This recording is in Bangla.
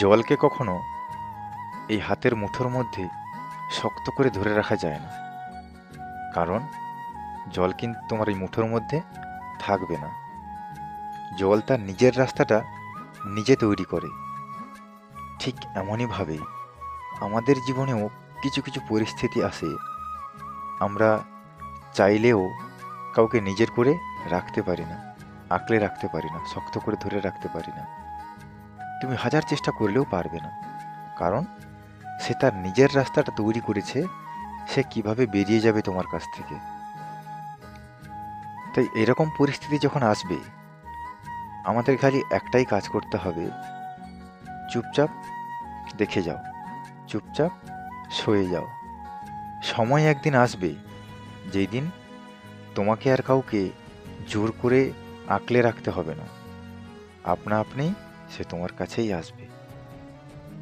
জলকে কখনো এই হাতের মুঠোর মধ্যে শক্ত করে ধরে রাখা যায় না, কারণ জল কিন্তু তোমার এই মুঠোর মধ্যে থাকবে না। জল তার নিজের রাস্তাটা নিজে তৈরি করে। ঠিক এমনইভাবে আমাদের জীবনেও কিছু কিছু পরিস্থিতি আসে, আমরা চাইলেও কাউকে নিজের করে রাখতে পারি না, আঁকড়ে রাখতে পারি না, শক্ত করে ধরে রাখতে পারি না। তুমি হাজার চেষ্টা করলেও পারবে না, কারণ সে তার নিজের রাস্তাটা তৈরি করেছে, সে কিভাবে বেরিয়ে যাবে তোমার কাছ থেকে। তাই এরকম পরিস্থিতি যখন আসবে, আমাদের খালি একটাই কাজ করতে হবে, চুপচাপ দেখে যাও, চুপচাপ সয়ে যাও। সময় একদিন আসবে যেই দিন তোমাকে আর কাউকে জোর করে আঁকলে রাখতে হবে না, আপনা আপনি সে তোমার কাছেই আসবে।